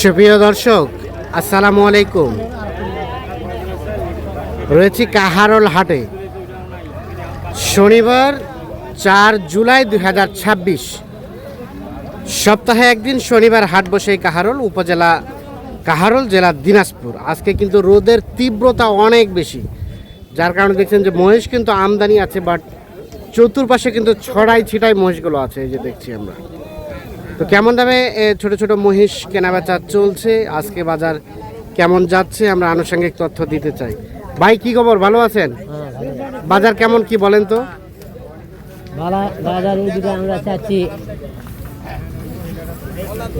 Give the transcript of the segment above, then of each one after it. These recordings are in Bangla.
সুপ্রিয় দর্শক, আসসালামু আলাইকুম। রয়েছি কাহারোল হাটে। শনিবার 4 জুলাই 2026, সপ্তাহে একদিন শনিবার হাট বসে এই কাহারোল উপজেলা, কাহারোল জেলা দিনাজপুর। আজকে কিন্তু রোদের তীব্রতা অনেক বেশি, যার কারণে দেখছেন যে মহিষ কিন্তু আমদানি আছে, বাট চতুর্পাশে কিন্তু ছড়াই ছিটাই মহিষগুলো আছে। এই যে দেখছি আমরা। তো কেমন দামে ছোট ছোট মহিষ কেনাবেচা চলছে, আজকে বাজার কেমন যাচ্ছে, আমরা আনুষঙ্গিক তথ্য দিতে চাই। ভাই কি খবর, ভালো আছেন? বাজার কেমন কি বলেন তো? বাজার আমরা চাচ্ছি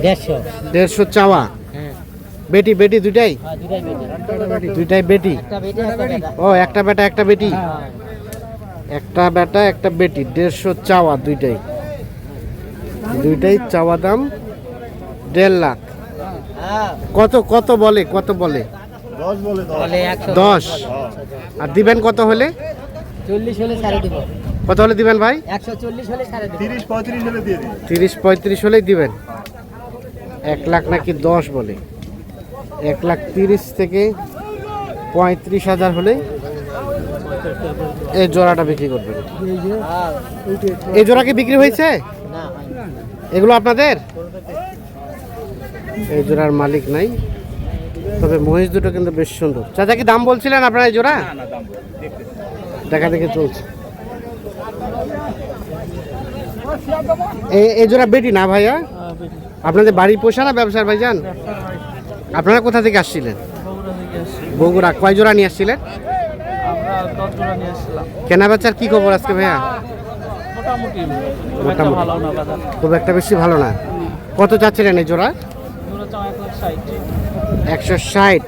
150 চাওয়া। বেটি বেটি দুইটাই? দুইটাই বেটি। ও, একটা বেটা একটা বেটি। একটা বেটা একটা বেটি, 150 চাওয়া দুইটাই। দুইটাই চাওয়া দাম 1.5 লাখ। কত কত বলে, কত বলে? 10। আর দিবেন কত হলে? 40 হলে ছাড়ে দিব। কত হলে দিবেন ভাই? 140 হলে ছাড়ে দিব। 30-35 হলে দিয়ে দিন। 30-35 হলেই দিবেন। 1 লাখ নাকি 10 বলে? 1,30,000 থেকে 35,000 হলে এই জোড়াটা বিক্রি করবেন। এই জোড়া কি বিক্রি হয়েছে? এগুলো আপনাদের? এই জোড়ার মালিক নাই, তবে মহিষ দুটো কিন্তু বেশ সুন্দর। চাচা কি দাম বলছিলেন আপনারা এই জোড়া? দেখা দেখে চলছে। এই জোড়া বেটি না ভাইয়া? আপনাদের বাড়ি পোষা না ব্যবসার ভাইজান? আপনারা কোথা থেকে আসছিলেন? বগুড়া। কয় জোড়া নিয়ে আসছিলেন? কেনা বেচার কি খবর আজকে ভাইয়া? মোটামুটি, খুব একটা বেশি ভালো না। কত চাচ্ছিলেন এই জোড়া? 160।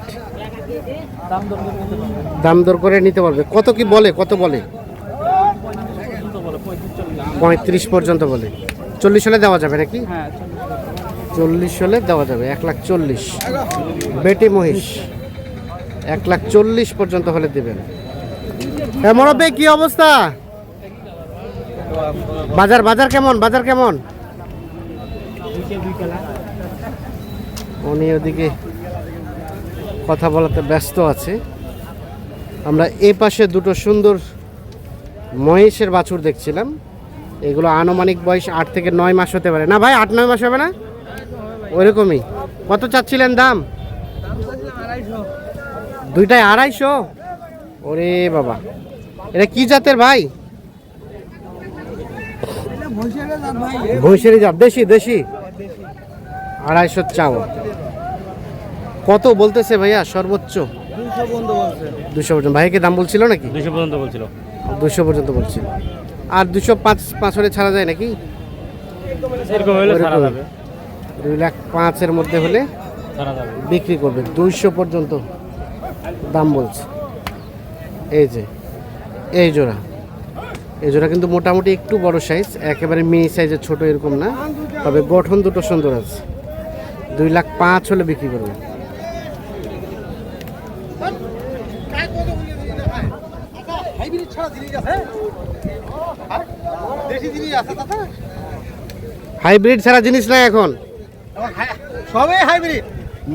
দাম দর করে নিতে পারবে। কত কি বলে, কত বলে? 35 পর্যন্ত বলে। 40 হলে দেওয়া যাবে নাকি? 40 হলে দেওয়া যাবে। 1,40,000 বেটি মহিষ, 1,40,000 পর্যন্ত হলে দেবেন। মুরব্বি কি অবস্থা? বাজার বাজার কেমন, বাজার কেমন? উনি ওদিকে কথা বলাতে ব্যস্ত আছে। আমরা এ পাশে দুটো সুন্দর মহিষের বাছুর দেখছিলাম। এগুলো আনুমানিক বয়স 8 থেকে 9 মাস হতে পারে। না ভাই, 8-9 মাস হবে না? ওইরকমই। কত চাচ্ছিলেন দাম? দুইটাই 250? ওরে বাবা, এটা কি জাতের ভাই? ভৈঁসেরি জাত। দেশি দেশি। 250 চাওয়া। কত বলতেছে ভাইয়া সর্বোচ্চ? 200 পর্যন্ত। ভাইকে দাম বলছিল নাকি? 200 পর্যন্ত বলছিল। 200 পর্যন্ত বলছিল। আর 205 হলে ছাড়া যায় নাকি? এরকম হলে ছাড়া যাবে। 2,05,000 মধ্যে হলে ছাড়া যাবে, বিক্রি করবে। 200 পর্যন্ত দাম বলছে। এই যে এই জোড়া, এই জোড়া কিন্তু মোটামুটি একটু বড় সাইজ, একেবারে মিনি সাইজের ছোট এরকম না, তবে গঠন দুটো সুন্দর আছে। 2,05,000 হলে বিক্রি করবে। হাইব্রিড ছাড়া জিনিস নাই এখন, সবই হাইব্রিড।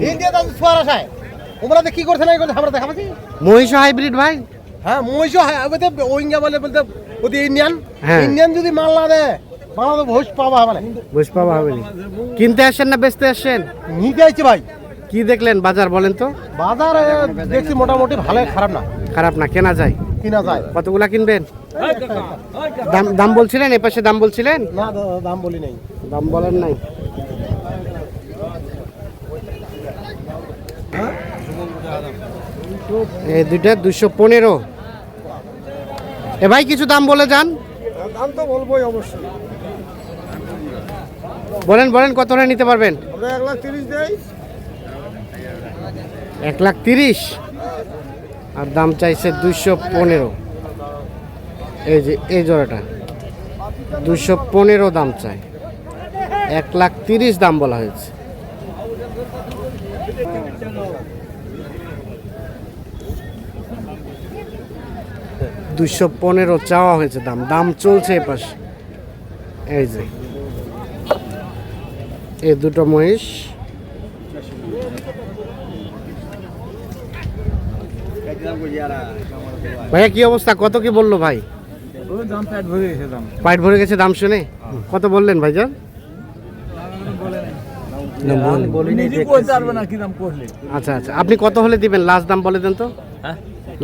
ইন্ডিয়া তো ছোয়ার আশায় ওমরা কি করছে না, আমরা দেখাচ্ছি। মহিষও হাইব্রিড ভাই? হ্যাঁ, মহিষও ওইঙ্গা বলে বলতে ওদি ইন্ডিয়ান। হ্যাঁ। ইন্ডিয়ান যদি মাল না দেয় বাংলাদেশ ভোজ পাওয়া হবে না। বুঝ পাওয়া হবে না। কিনতে আসেন না বেচতে আসেন? নিতে আসছি ভাই। কি দেখলেন বাজার বলেন তো? বাজার দেখছি মোটামুটি ভালো, খারাপ না। খারাপ না, কেনা যায়। কিনা যায়। কতগুলা কিনবেন? দাম দাম বলছিলেন? এ পাশে দাম বলছিলেন? না, দাম বলি নাই। দাম বলেন নাই? এই দুইটা 215। এ ভাই কিছু দাম বলে যান। দাম তো বলবোই অবশ্যই। বলেন বলেন, কত হলে নিতে পারবেন? 1,30,000 দেই। 1,30,000 আর দাম চাইছে 215। এই যে এই জোড়াটা 215 দাম চাই, 1,30,000 দাম বলা হয়েছে। $215 চাওয়া হয়েছে দাম, দাম চলছে এপাশে। এই যে এই দুটো মহিষ। ভাইয়া কি অবস্থা, কত কি বললো ভাই? পাইট ভরে গেছে দাম শুনে। কত বললেন ভাইজান? আচ্ছা আচ্ছা, আপনি কত হলে দিবেন? লাস্ট দাম বলে দেন তো,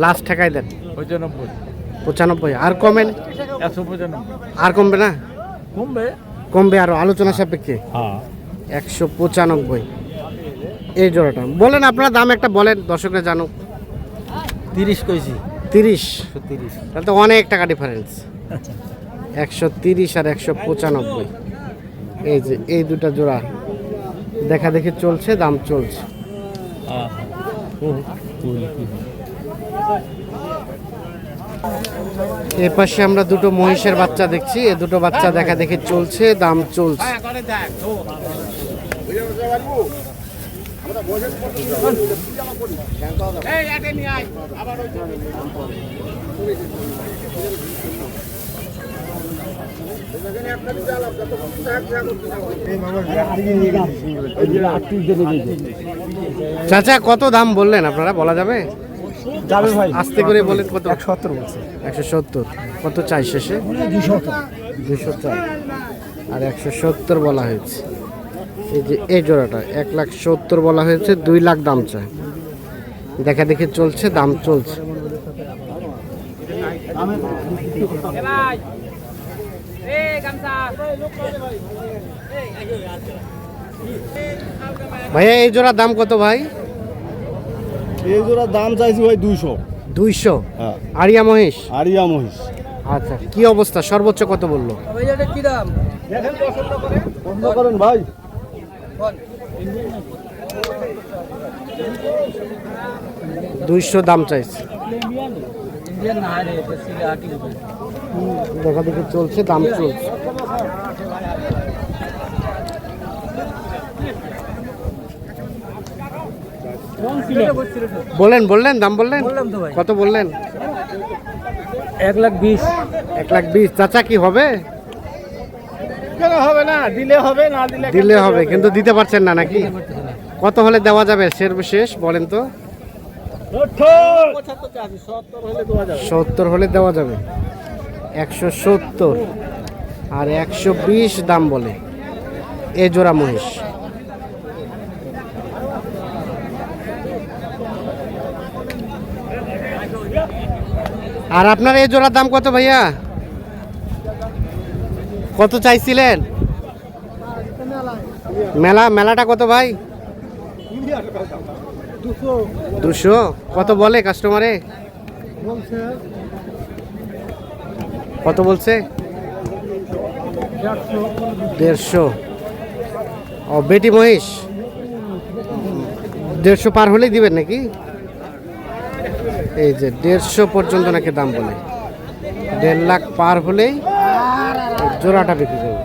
লাস্ট ঠেকাই দেন। 95। আর কমেন? আর কমবে না? কমবে আরো আলোচনা সাপেক্ষে। 195 এই জোড়াটা। বলেন আপনারা দাম একটা বলেন, দর্শকরা জানুক। 30 কইছি। 30? তাহলে তো অনেক টাকা ডিফারেন্স। 130 আর 195। এই যে এই দুটা জোড়া দেখা দেখি চলছে, দাম চলছে। এই পাশে আমরা দুটো মহিষের বাচ্চা দেখছি, এই দুটো বাচ্চা দেখা দেখি চলছে, দাম চলছে। চাচা কত দাম বললেন আপনারা, বলা যাবে? যাবে ভাই, আস্তে করে বলেন। কত? 170 বলছে। 170। কত চাই শেষে? 200 চাই আর 170 বলা হয়েছে। এই যে এই জোড়াটা 1,70,000 বলা হয়েছে, 2 লাখ দাম চায়। দেখা দেখি চলছে, দাম চলছে। ভাইয়া এই জোড়ার দাম কত ভাই? এই জোড়ার দাম চাইছি ভাই 200। 200? হ্যাঁ, আরিয়া মহিষ। আরিয়া মহিষ। আচ্ছা, কি অবস্থা, সর্বোচ্চ কত বললো? কি দাম? পছন্দ করেন ভাই? 200 দাম চাইছে। দেখা দেখি চলছে, দাম চলছে। বললেন দাম বললেন? কত বললেন? 1,20,000। 1,20,000। চাচা কি হবে? কেন হবে না? দিলে হবে, না দিলে দিলে হবে, কিন্তু দিতে পারছেন না নাকি? কত হলে দেওয়া যাবে শেষ বলেন তো? 70 হলে দেওয়া যাবে। 170 আর 120 দাম বলে এ জোড়া মহিষ। আর আপনার এই জোড়ার দাম কত ভাইয়া? কত চাইছিলেন? মেলাটা কত ভাই? 200। কত বলে কাস্টমারে? কত বলছে? 150। ও বেটি মহিষ। 150 পার হলেই দিবেন নাকি? এই যে 150 পর্যন্ত নাকি দাম বলে। 1.5 লাখ পার হলেই জোড়াটা বিক্রি যাবে।